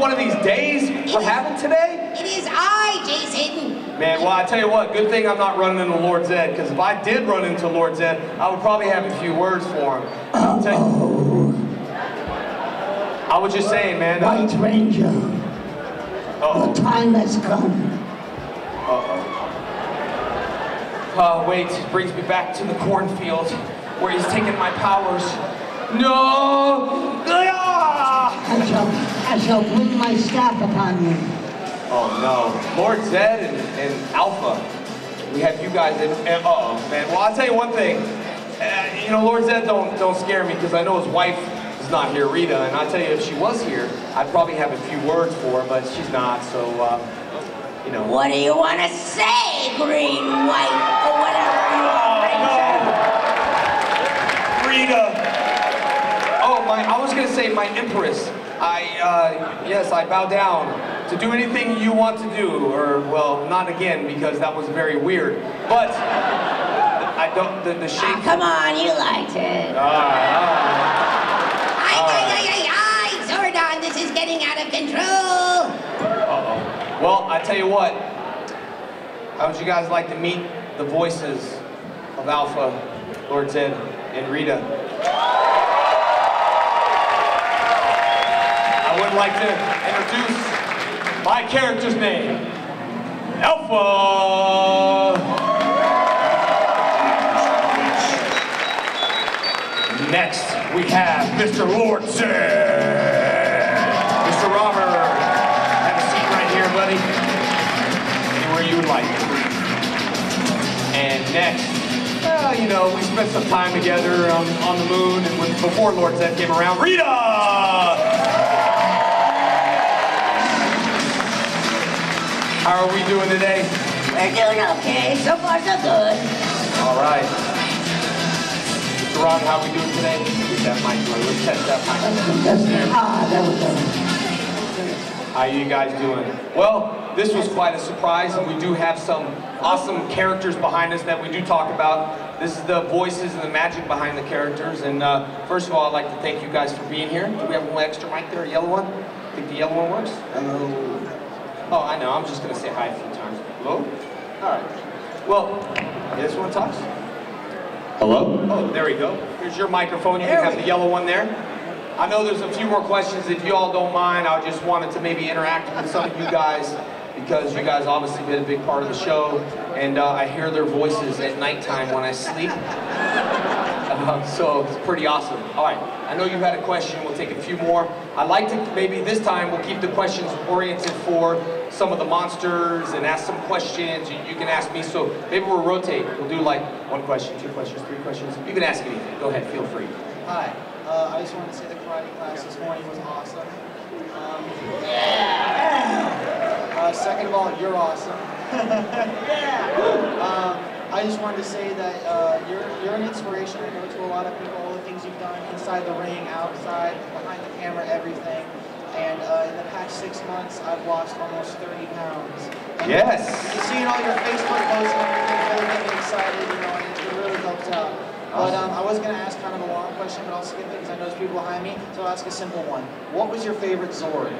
one of these days we're having today? It is I, Jason. Man, well, I tell you what, good thing I'm not running into Lord Zed, because if I did run into Lord Zed, I would probably have a few words for him. I'll tell you, I was just saying, man. White Ranger, the time has come. Wait, brings me back to the cornfield, where he's taken my powers. No! I shall bring my staff upon you. Oh no, Lord Zed and Alpha, we have you guys in, uh-oh, man. Well, I'll tell you one thing, you know, Lord Zed don't scare me, because I know his wife is not here, Rita, and I'll tell you, if she was here, I'd probably have a few words for her, but she's not, so, you know. What do you want to say, green, white, or whatever you are, Rita! Oh, I was gonna say my Empress. Yes, I bow down to do anything you want to do, or, well, not again, because that was very weird. But, I don't, the shape... Oh, come on, you liked it. Zordon, this is getting out of control. Uh-oh. Well, I tell you what, how would you guys like to meet the voices of Alpha, Lord Zed, and Rita? I would like to introduce my character's name, Alpha! Next, we have Mr. Lord Zed. Mr. Robert, have a seat right here, buddy. Anywhere you would like. And next, you know, we spent some time together on the moon, and before Lord Zed came around, Rita! How are we doing today? We're doing okay. So far, so good. All right. Mr. Ron, how are we doing today? Get that mic. Let's test that mic. There we go. How are you guys doing? Well, this was quite a surprise, and we do have some awesome characters behind us that we do talk about. This is the voices and the magic behind the characters. And first of all, I'd like to thank you guys for being here. Do we have one extra mic there, a yellow one? Think the yellow one works? Hello. Oh, I know. I'm just going to say hi a few times. Hello? All right. Well, this one talks. Hello? Oh, there we go. Here's your microphone. You can have the yellow one there. I know there's a few more questions. If you all don't mind, I just wanted to maybe interact with some of you guys, because you guys obviously been a big part of the show, and I hear their voices at nighttime when I sleep. So it's pretty awesome. All right, I know you had a question. We'll take a few more. I'd like to, maybe this time, we'll keep the questions oriented for some of the monsters and ask some questions. You can ask me, so maybe we'll rotate. We'll do like 1 question, 2 questions, 3 questions. You can ask anything. Go ahead, feel free. Hi, I just wanted to say the karate class this morning was awesome. Second of all, you're awesome. I just wanted to say that you're an inspiration, I know, to a lot of people, all the things you've done inside the ring, outside, behind the camera, everything. And in the past 6 months, I've lost almost 30 pounds. And yes! Seeing all your Facebook posts and everything really get me excited, you know, and it really helps out. But I was going to ask kind of a long question, but I'll skip it because I know there's people behind me, so I'll ask a simple one. What was your favorite Zord?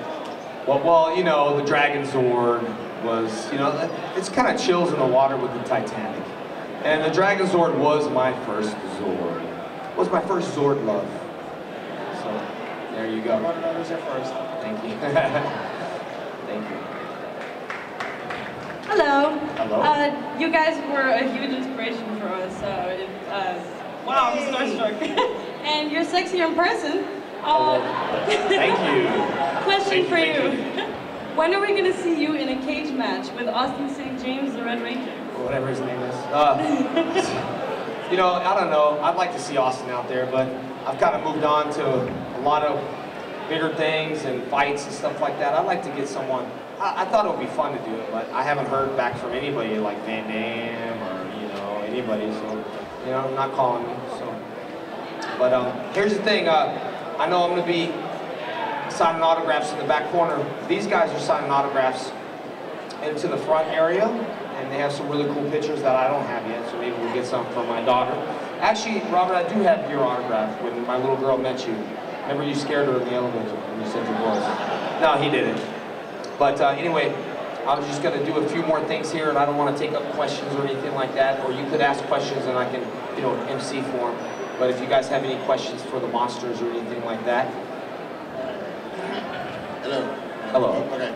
Well, you know, the Dragon Zord was, you know, it's kind of chills in the water with the Titanic. And the Dragon Zord was my first Zord. Was my first Zord love. So, there you go. What was your first? Thank you. Thank you. Hello. Hello. You guys were a huge inspiration for us. Wow, I'm starstruck. And you're sexier in person. Thank you. Question for thank you. When are we going to see you in a cage match with Austin St. James, the Red Ranger? Whatever his name is. You know, I don't know. I'd like to see Austin out there, but I've kind of moved on to a lot of bigger things and fights and stuff like that. I'd like to get someone. I thought it would be fun to do it, but I haven't heard back from anybody like Van Damme or, you know, anybody. So, you know, not calling me. So, but here's the thing. I know I'm going to be signing autographs in the back corner. These guys are signing autographs into the front area, and they have some really cool pictures that I don't have yet, so maybe we'll get some for my daughter. Actually, Robert, I do have your autograph when my little girl met you. Remember you scared her in the elevator when you said your voice? No, he didn't. But anyway, I was just going to do a few more things here, and I don't want to take up questions or anything like that. Or you could ask questions, and I can, you know, MC for them. But if you guys have any questions for the monsters or anything like that. Hello. Hello. Okay.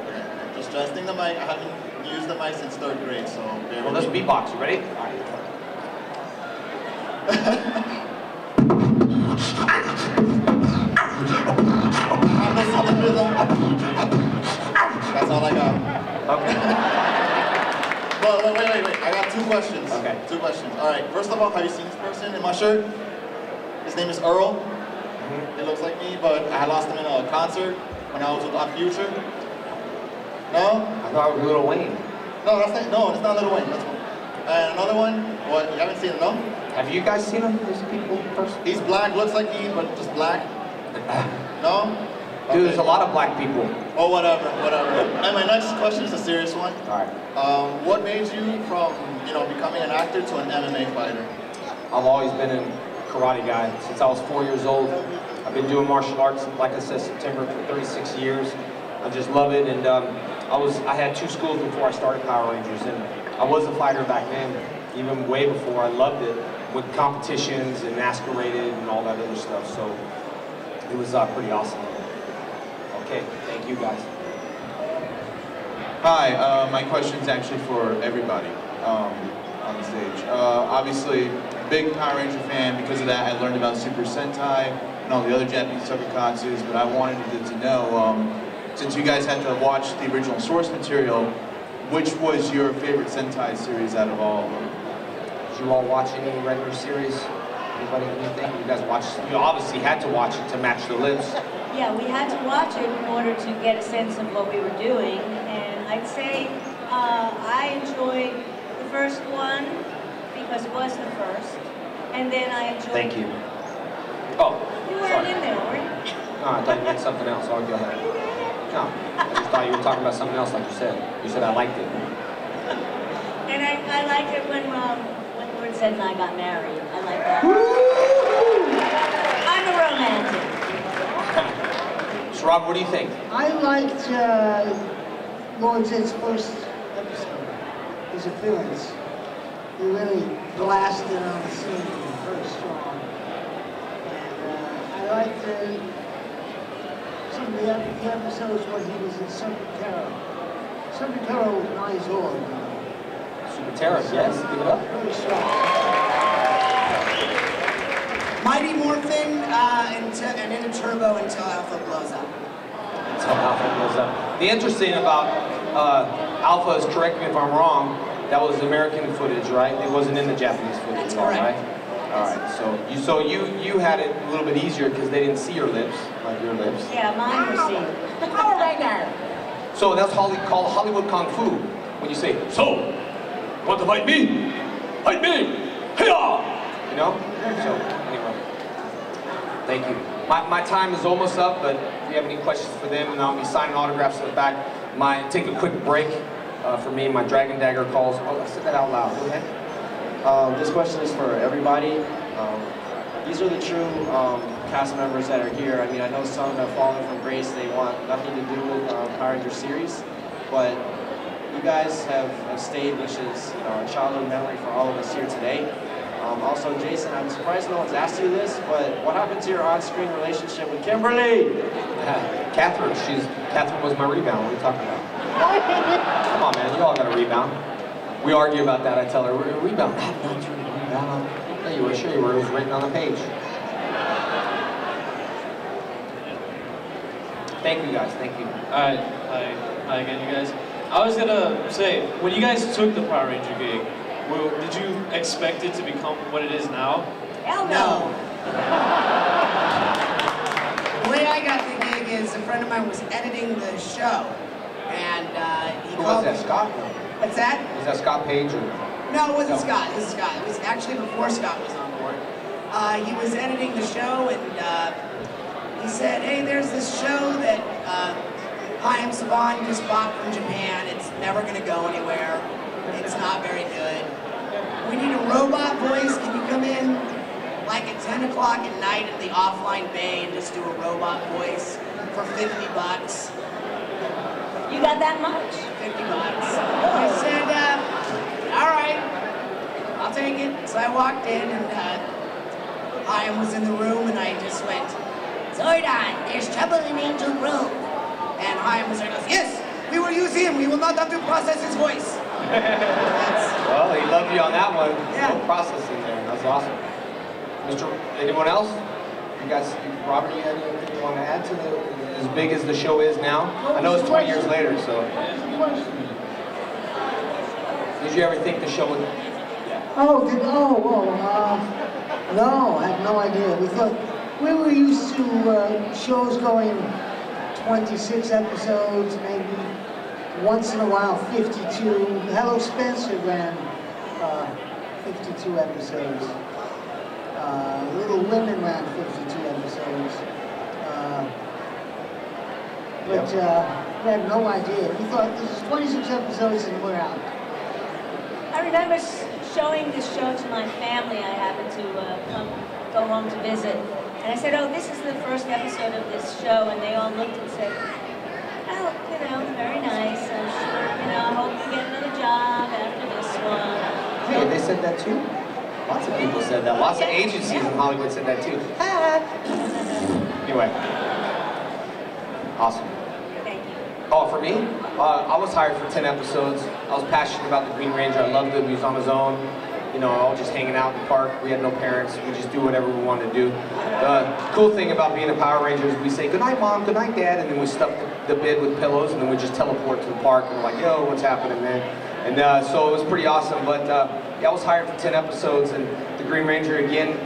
Just testing the mic. I haven't used the mic since 3rd grade, so bear Well, with let's me. beatbox. You ready? All right. That's all I got. Okay. Well, wait. I got 2 questions. Okay. 2 questions. All right. First of all, have you seen this person in my shirt? His name is Earl. He looks like me, but I lost him in a concert when I was with Odd Future. No? I thought it was Lil Wayne. No, it's not Lil Wayne. That's one. And another one. What? You haven't seen him? No? Have you guys seen him? These people first? He's black. Looks like me, but just black. No? Dude, there's a lot of black people. Oh, whatever. And my next question is a serious one. All right. What made you from, becoming an actor to an MMA fighter? I've always been a karate guy since I was 4 years old. I've been doing martial arts, like I said, September for 36 years. I just love it, and I had 2 schools before I started Power Rangers, and I was a fighter back then, even way before. I loved it, with competitions and masqueraded and all that other stuff, so it was pretty awesome. Okay, thank you guys. Hi, my question's actually for everybody on the stage. Obviously, big Power Ranger fan. Because of that, I learned about Super Sentai and all the other Japanese tokusatsu, but I wanted to know, since you guys had to watch the original source material, which was your favorite Sentai series out of all of them? Did you all watch any regular series? Anybody, anything? You guys watched? You obviously had to watch it to match the lips. Yeah, we had to watch it in order to get a sense of what we were doing, and I'd say I enjoyed the first one because it was the first, and then I enjoyed... Thank you. Oh, You weren't sorry. in there, were you? No, I thought you meant something else. I'll go ahead. No, I just thought you were talking about something else like you said. You said I liked it. And I liked it when Lord said and I got married. I like that. I'm a romantic. So Rob, what do you think? I liked Lord Zed's first episode, his appearance. He really blasted on the scene very strong. And I liked some of the episodes where he was in Supercon. Supercon was 9 years old. Super Terror, yes, give it up. Very strong. Mighty Morphin and into Turbo until Alpha blows up. Until Alpha blows up. The interesting about Alpha is, correct me if I'm wrong, that was American footage, right? It wasn't in the Japanese footage, That's at all, correct. right? All right. So you had it a little bit easier because they didn't see your lips, like your lips. Yeah, mine were seen. Power Ranger! So that's called Hollywood Kung Fu. When you say, "So, want to fight me? Fight me! Hiya!" You know? So anyway, thank you. My time is almost up, but if you have any questions for them, and I'll be signing autographs in the back. Take a quick break for me. My Dragon Dagger calls. Oh, I said that out loud. Go ahead. This question is for everybody. These are the true cast members that are here. I mean, I know some have fallen from grace. They want nothing to do with Power Ranger series, but you guys have stayed, which is a childhood memory for all of us here today. Also, Jason, I'm surprised no one's asked you this, but what happened to your on-screen relationship with Kimberly? Catherine was my rebound. What are you talking about? Come on, man. You all got a rebound. We argue about that. I tell her, we're a rebound. I'm not doing a rebound. Yeah, you were. Sure you were. It was written on the page. Thank you, guys. Thank you. Alright, hi again, you guys. I was gonna say, when you guys took the Power Ranger gig, did you expect it to become what it is now? Hell no. The way I got the gig is a friend of mine was editing the show, and he Who called was that, me. Scott? What's that? Was that Scott Page or? No, it wasn't No. Scott. It was Scott. It was actually before Scott was on board. He was editing the show, and he said, "Hey, there's this show that Chaim Saban just bought from Japan. It's never going to go anywhere. It's not very good. We need a robot voice. Can you come in like at 10 o'clock at night at the offline bay and just do a robot voice for $50? You got that much? 50 bucks. I said, all right, I'll take it. So I walked in and Chaim was in the room and I just went, Zordon, there's trouble in Angel Grove. And Chaim was like, yes, we will use him. We will not have to process his voice. Well, he loved you on that one. Yeah. No processing there. That's awesome. Anyone else? You guys, Robert, you had anything you want to add to as big as the show is now? I know it's 20 years later, so. Did you ever think the show would? No, I had no idea. We thought, we were used to shows going 26 episodes, maybe once in a while 52. Hello Spencer ran 52 episodes. Little Women ran 52 episodes. But we had no idea. We thought this is 26 episodes and we're out. I remember showing this show to my family. I happened to go home to visit. And I said, oh, this is the first episode of this show. And they all looked and said, oh, you know, very nice. I'm sure, you know, I hope you get another job after this one. Hey, they said that too? Lots of people said that. Lots of agencies in Hollywood said that too. Anyway. Awesome. Thank you. Oh, for me? I was hired for 10 episodes. I was passionate about the Green Ranger. I loved him. He was on his own. You know, all just hanging out in the park. We had no parents. We just do whatever we wanted to do. The cool thing about being a Power Ranger is we say, good night, Mom, good night, Dad, and then we stuff the bed with pillows, and then we just teleport to the park, and we're like, yo, what's happening, man? And so it was pretty awesome. But yeah, I was hired for 10 episodes, and the Green Ranger, again,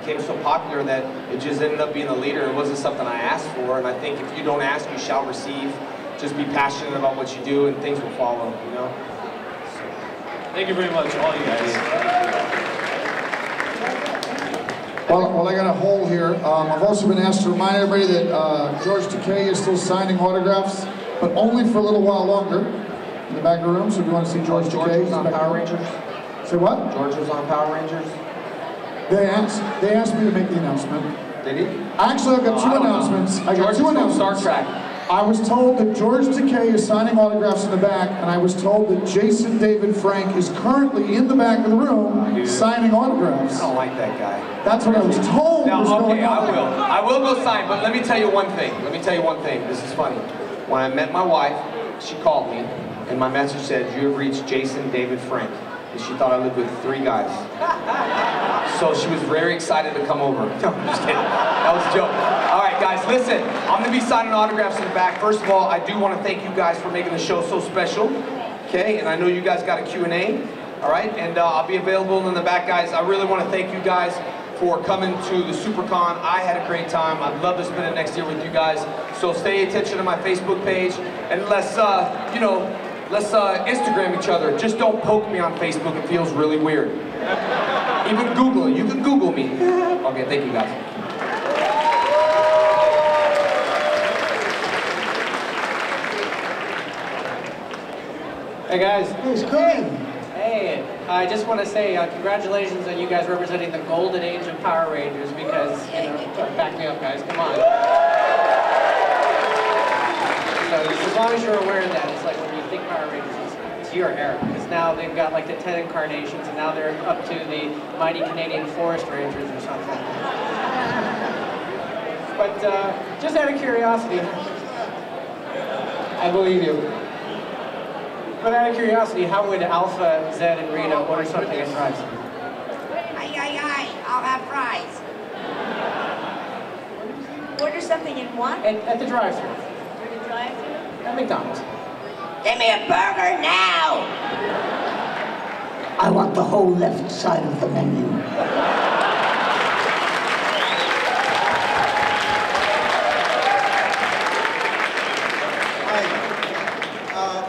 became so popular that it just ended up being a leader. It wasn't something I asked for, and I think if you don't ask, you shall receive. Just be passionate about what you do, and things will follow, you know? Thank you very much, all you guys. Well, I got a hole here. I've also been asked to remind everybody that George Takei is still signing autographs, but only for a little while longer in the back of the room. So if you want to see George Takei, was on Power Rangers. Say what? George was on Power Rangers. They asked me to make the announcement. Did he? Actually, I've got two announcements. I got two announcements. Star Trek. I was told that George Takei is signing autographs in the back, and I was told that Jason David Frank is currently in the back of the room signing autographs. I don't like that guy. That's what I was told. Now, was okay, going on. I will go sign, but let me tell you one thing. This is funny. When I met my wife, she called me, and my message said, you have reached Jason David Frank. And she thought I lived with 3 guys. So she was very excited to come over. No, I'm just kidding. That was a joke. All right, guys, listen. I'm going to be signing autographs in the back. First of all, I do want to thank you guys for making the show so special. Okay, and I know you guys got a Q&A. All right, and I'll be available in the back, guys. I really want to thank you guys for coming to the Supercon. I had a great time. I'd love to spend it next year with you guys. So stay attention to my Facebook page, and let's, you know, let's Instagram each other. Just don't poke me on Facebook. It feels really weird. Even Google it. You can Google me. Okay, thank you guys. Hey guys. It's good. Hey, I just want to say congratulations on you guys representing the golden age of Power Rangers because, you know, back me up guys, come on. So as long as you're aware of that, it's like when you think Power Rangers, it's your era. Because now they've got like the 10 incarnations and now they're up to the mighty Canadian Forest Rangers or something. But just out of curiosity, I believe you. But out of curiosity, how would Alpha, Zed, and Rita order something at drive-thru? Aye, I'll have fries. Order something in what? At the drive-thru. At the drive-thru? At McDonald's. Give me a burger now! I want the whole left side of the menu.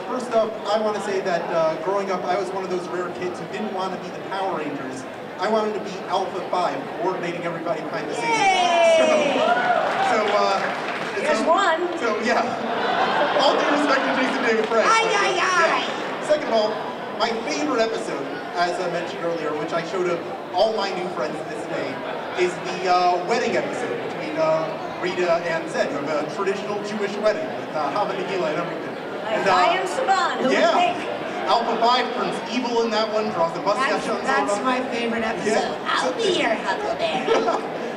First up, I want to say that growing up, I was one of those rare kids who didn't want to be the Power Rangers. I wanted to be Alpha 5, coordinating everybody behind the scenes. There's one. So yeah, all due respect to Jason David Frank. Yeah. Second of all, my favorite episode, as I mentioned earlier, which I showed all my new friends this day, is the wedding episode between Rita and Zed, of a traditional Jewish wedding with Hava Nagila and everything. I am Saban, who would think? Alpha 5 turns evil in that one, draws the mustache on That's my favorite episode. Yeah. I'll be your Huckleberry.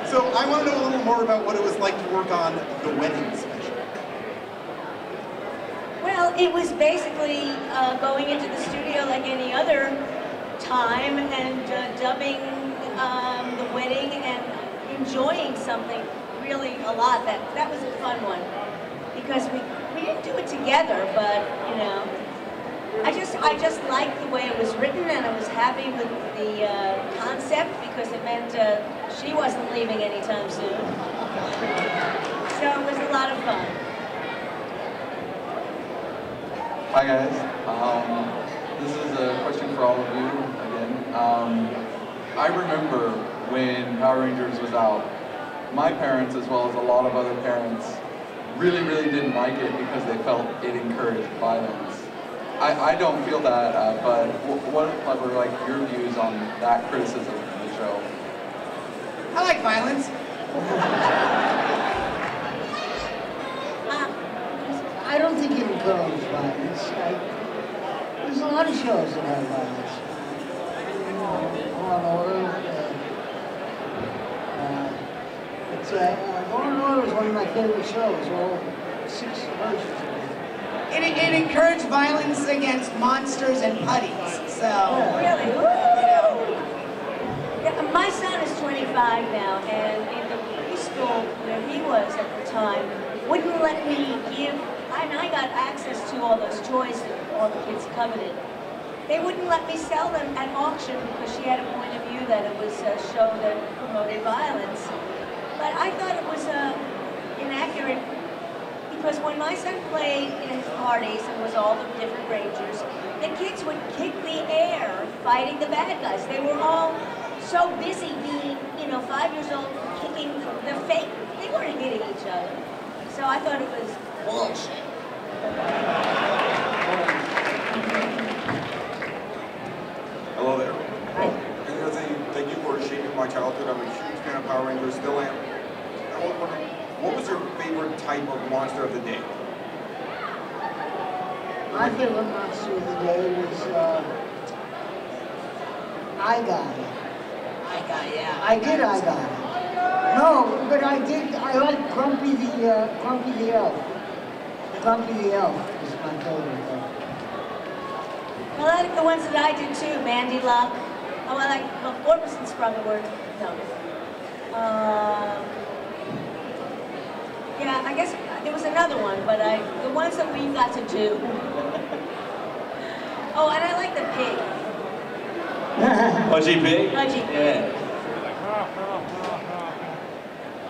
So I want to know a little more about what it was like to work on the wedding special. Well, it was basically going into the studio like any other time and dubbing the wedding and enjoying something really a lot. That was a fun one because we didn't do it together, but you know, I just liked the way it was written, and I was happy with the concept because it meant she wasn't leaving anytime soon. So it was a lot of fun. Hi guys. This is a question for all of you again. I remember when Power Rangers was out, my parents, as well as a lot of other parents, really didn't like it because they felt it encouraged violence. I don't feel that, but what were like your views on that criticism of the show? I like violence. I don't think it encourages violence. There's a lot of shows that have violence. Law and Order. Law and Order is one of my favorite shows. All 6 versions of it. It encouraged violence against monsters and putties. So really, you know. Yeah, my son is 25 now, and in the preschool where he was at the time, wouldn't let me give. And I got access to all those toys that all the kids coveted. They wouldn't let me sell them at auction because she had a point of view that it was a show that promoted violence. But I thought it was inaccurate because when my son played in his parties and was all the different Rangers, the kids would kick the air fighting the bad guys. They were all so busy being, 5 years old, kicking the fake. They weren't hitting each other. So I thought it was bullshit. Hello there. Hi. Thank you for shaping my childhood. I'm a huge fan of Power Rangers, still am. I was wondering, what was your favorite type of monster of the day? My favorite monster of the day was I Guy, yeah. I did I Guy. No, but I like Grumpy the Elf. Grumpy the Elf is my favorite though. Well, I like the ones that I did too, Mandy Luck. Oh, I like, what was the Sprung word? No. Yeah, I guess there was another one, but the ones that we got to do. Oh, and I like the pig. Pudgy pig? Pudgy pig. Yeah.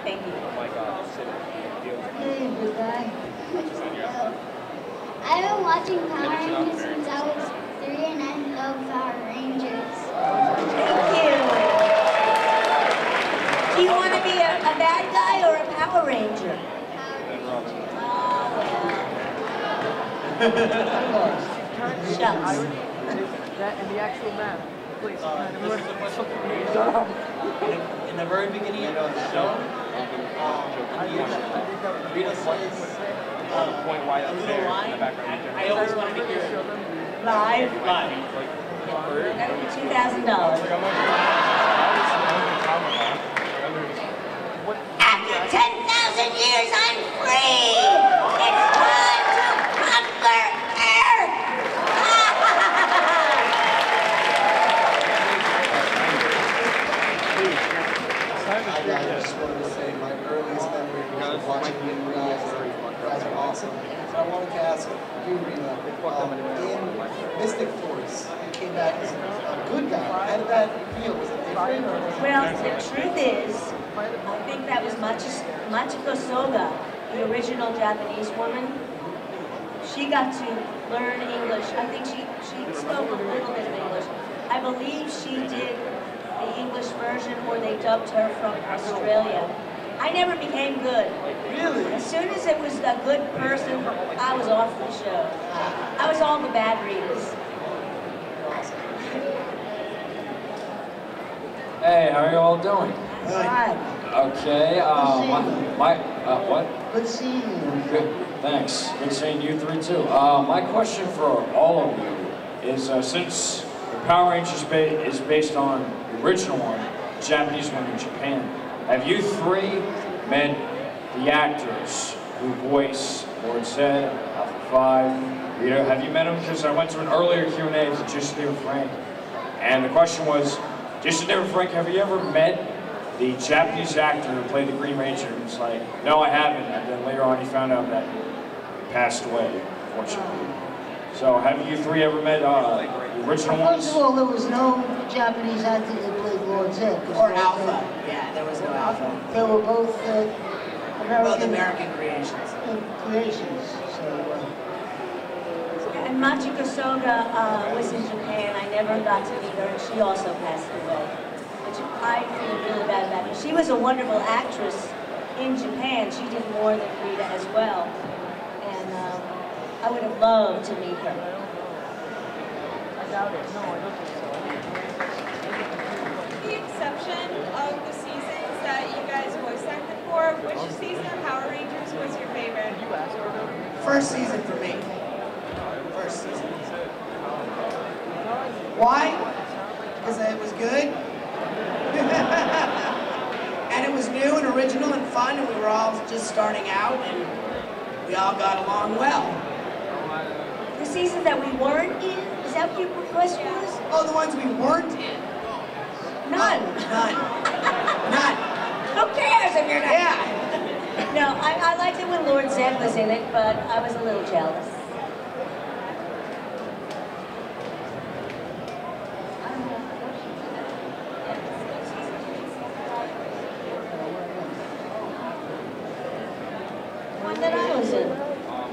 Thank you. Oh my God. Hey, good guy. I've been watching Power Rangers since I was 3 and I love Power Rangers. Thank you. Do you want to be a bad guy or a Power Ranger? Shucks. That and the actual map. Please. In the very beginning of the show, Rita says a little line. I always wanted to hear it. Live. $2,000. After 10,000 years, I'm free! It's time to conquer Earth! I just wanted to say my earliest memory was watching you guys. You guys are awesome. So I wanted to ask you, Rita, in Mystic Force, you came back as a good guy. How did that feel? Was it different? Or was it Well, the truth is, I think that was Machiko Soga, the original Japanese woman. She got to learn English. I think she spoke a little bit of English. I believe she did the English version, or they dubbed her from Australia. I never became good. Really? As soon as it was a good person, I was off the show. I was all the bad readers. Hey, how are you all doing? Hi. Okay, Good seeing you. what? Good seeing you. Good. Thanks. Good seeing you three too. My question for all of you is, since the Power Rangers is based on the original one, the Japanese one in Japan, have you three met the actors who voice Lord Zed, Alpha 5, Rita? Have you met them? Because I went to an earlier Q&A to Jason David Frank, and the question was, Jason David Frank, have you ever met the Japanese actor who played the Green Ranger? And it's like, no, I haven't. And then later on, he found out that he passed away, unfortunately. So, have you three ever met the original ones? First of all, there was no Japanese actor that played Lord Zed. Or Alpha. Yeah, there was no Alpha. They were both American creations. Creations. So, and Machiko Soga was in Japan. I never got to meet her, and she also passed away, which I feel really bad about her. She was a wonderful actress in Japan. She did more than Rita as well, and I would have loved to meet her. I doubt it. No, I don't think so. With the exception of the seasons that you guys voice acted for, which season of Power Rangers was your favorite? First season for me. First season. Why? Because it was good. And it was new and original and fun, and we were all just starting out, and we all got along well. The seasons that we weren't in? Is that what your question was? Oh, the ones we weren't in. None. None. None. Who cares if you're not? Yeah. No, I liked it when Lord Zed was in it, but I was a little jealous. The one that I was in.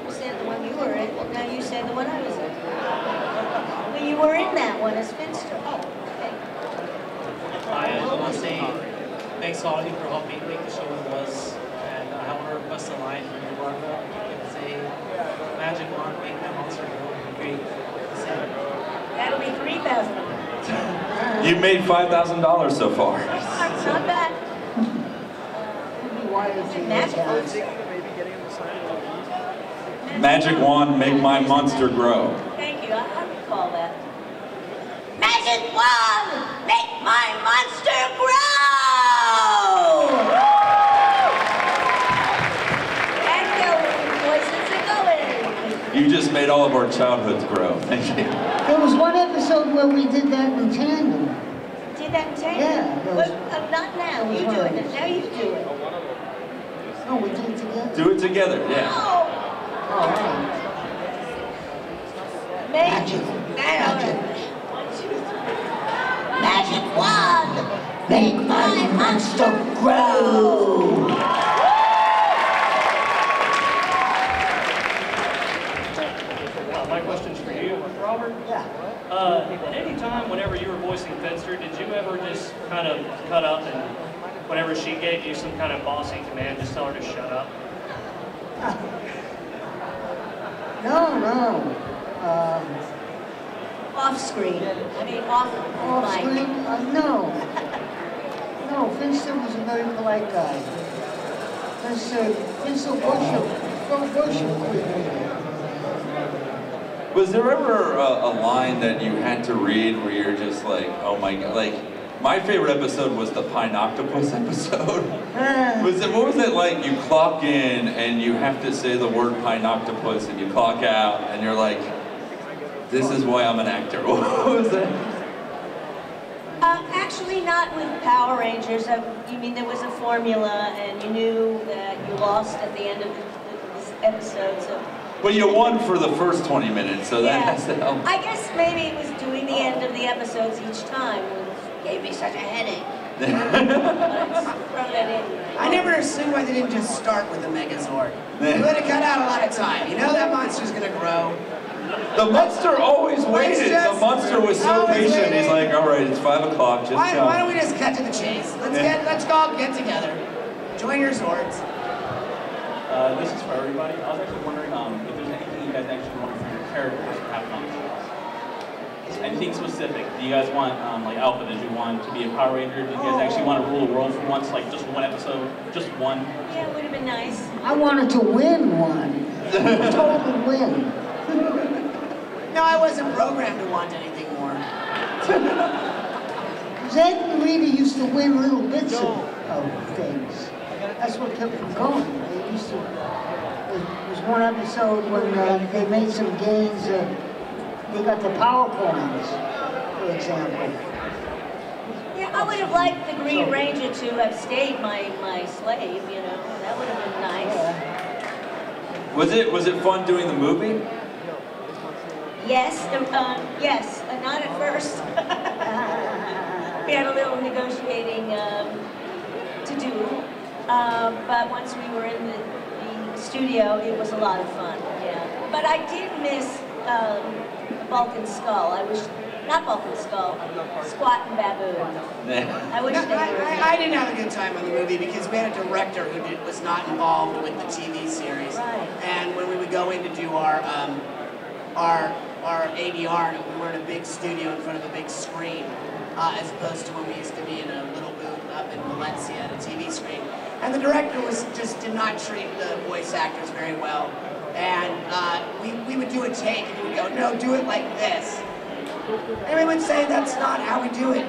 You said the one you were in. Now you said the one I was in. Well, you were in that one as Finster. Oh, okay. I want to say thanks to all of you for helping make the show what it was. And I want to request a line from your logo. It's a magic wand, make that monster go. Great. That'll be $3,000. You've made $5,000 so far. Not bad. Magic wand, make my monster grow. Thank you. I recall that. Magic wand, make my monster grow. And the voices are going. You just made all of our childhoods grow. Thank you. there was one episode where we did that in tandem. Did that in tandem? Yeah. But not now. You do it. Now you do it. No, we did it together. Do it together, yeah. All right. Magic. Magic wand, make my monster grow. My question's for you, Robert. Yeah. At any time, whenever you were voicing Finster, did you ever just kind of cut up and whenever she gave you some kind of bossy command, just tell her to shut up? No. off screen. I mean, off screen? No. No, Finster was a very polite guy. Finster worship. Was there ever a line that you had to read where you're just like, oh my god, like, my favorite episode was the Pine Octopus episode. What was it like? You clock in and you have to say the word Pine Octopus and you clock out and you're like, this is why I'm an actor. What was that? Actually not with Power Rangers. You mean there was a formula and you knew that you lost at the end of the episode, so... But you won for the first 20 minutes, so that has to help. I guess maybe it was doing the end of the episodes each time, which gave me such a headache. I never understood why they didn't just start with the Megazord. They would have cut out a lot of time. You know that monster's gonna grow. The monster always waited. The monster was so patient. He's like, all right, it's 5 o'clock, just come. Why don't we just cut to the chase? Let's all get together. Join your swords. This is for everybody. I was actually wondering if there's anything you guys actually want for your characters to happen on the show. Anything specific? Do you guys want, like Alpha, did you want to be a Power Ranger? Do you guys actually want to rule the world for once, like just one episode, just one? Yeah, it would have been nice. I wanted to win one. told to win. No, I wasn't programmed to want anything more. Zach and Rita used to win little bits of things. That's what kept them going. They used to. There was one episode when they made some gains. They got the power coins, for example. Yeah, I would have liked the Green Ranger to have stayed my slave. You know, that would have been nice. Was it fun doing the movie? Yes, yes, not at first. We had a little negotiating to do, but once we were in the studio, it was a lot of fun. Yeah, but I did miss Bulk and Skull. I wish, not Bulk and Skull, Squat and Baboon. I wish they were. I didn't have a good time on the movie because we had a director who was not involved with the TV series. Right. And when we would go in to do our ADR, we were in a big studio in front of a big screen, as opposed to when we used to be in a little booth up in Valencia at a TV screen. And the director just did not treat the voice actors very well. And we would do a take and he would go, no, do it like this. And we would say, that's not how we do it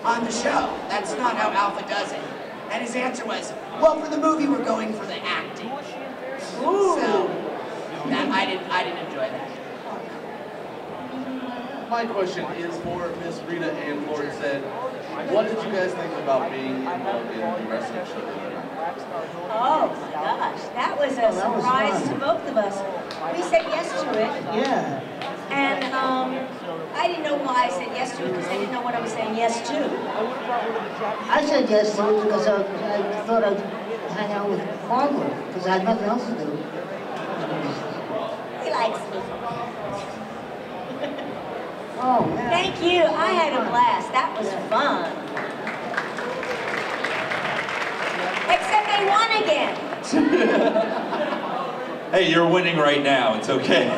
on the show. That's not how Alpha does it. And his answer was, well, for the movie, we're going for the acting. Ooh. So, I didn't enjoy that. My question is for Miss Rita and Lord said, what did you guys think about being involved in the wrestling show? Oh my gosh, that was a surprise to both of us. We said yes to it. Yeah. And I didn't know why I said yes to it because I didn't know what I was saying yes to. I said yes to it because I thought I'd hang out with Barbara because I had nothing else to do. He likes me. Oh, yeah. Thank you. I had a blast. That was fun. Except they won again. Hey, you're winning right now. It's okay.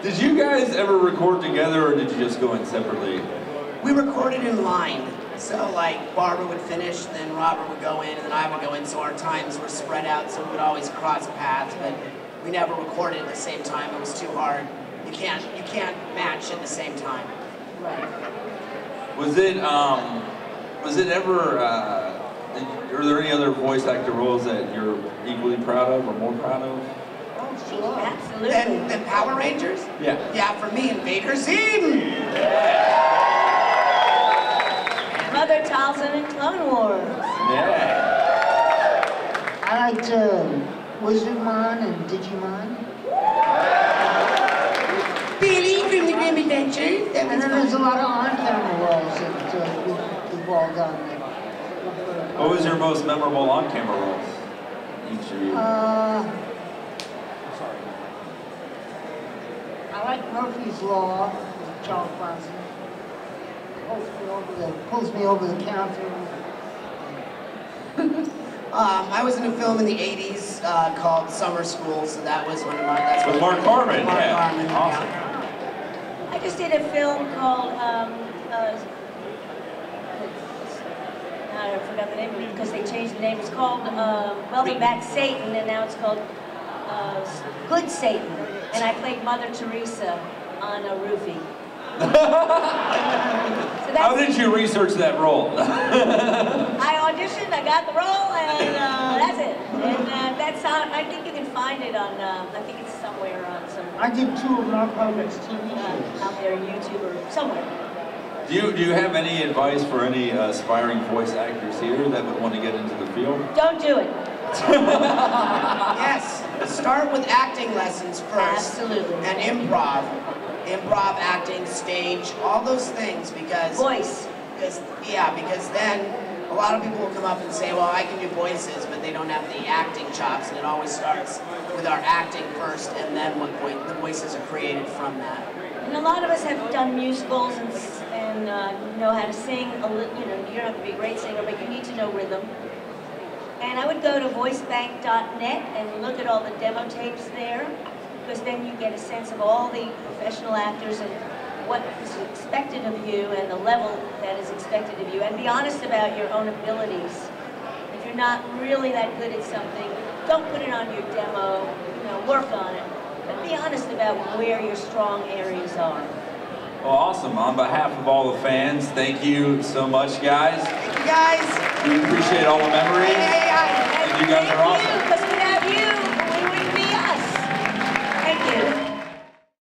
Did you guys ever record together, or did you just go in separately? We recorded in line. So, like, Barbara would finish, then Robert would go in, and then I would go in, so our times were spread out, so we would always cross paths, but we never recorded at the same time. It was too hard. You can't match at the same time. Right. Was it ever, are there any other voice actor roles that you're equally proud of or more proud of? Oh, sure. Absolutely. Then Power Rangers? Yeah. Yeah, for me, Invader Zim! Mother Talzin and Clone Wars. Yeah. I liked Wizardmon and Digimon. Billy from the Grim Adventures. And then there's a lot of on-camera roles that we've all done. What was your most memorable on-camera roles? Each of you. I like Murphy's Law with Charles Bronson. Pulls me over the counter. I was in a film in the 80s called Summer School, so that was one of my... That's with Mark Harmon, Mark yeah. Harmon, Awesome. I just did a film called, I forgot the name of it because they changed the name. It's called Welcome Back Satan, and now it's called Good Satan. And I played Mother Teresa on a roofie. How did you research that role? I auditioned, I got the role, and that's it. And that's how, I think you can find it on, I think it's somewhere on some... I did 2 of Mark Harmon's TV shows. Out there, YouTube or somewhere. Do you have any advice for any aspiring voice actors here that would want to get into the field? Don't do it. Yes, start with acting lessons first. Absolutely. And improv. Improv, acting, stage, all those things because... Voice. Because then a lot of people will come up and say, well, I can do voices, but they don't have the acting chops, and it always starts with our acting first, and then the voices are created from that. And a lot of us have done musicals and know how to sing. You don't have to be a great singer, but you need to know rhythm. And I would go to voicebank.net and look at all the demo tapes there, because then you get a sense of all the professional actors and what is expected of you and the level that is expected of you. And be honest about your own abilities. If you're not really that good at something, don't put it on your demo, you know, work on it. But be honest about where your strong areas are. Well, awesome. On behalf of all the fans, thank you so much, guys. Thank you, guys. We appreciate all the memories. And you guys are awesome.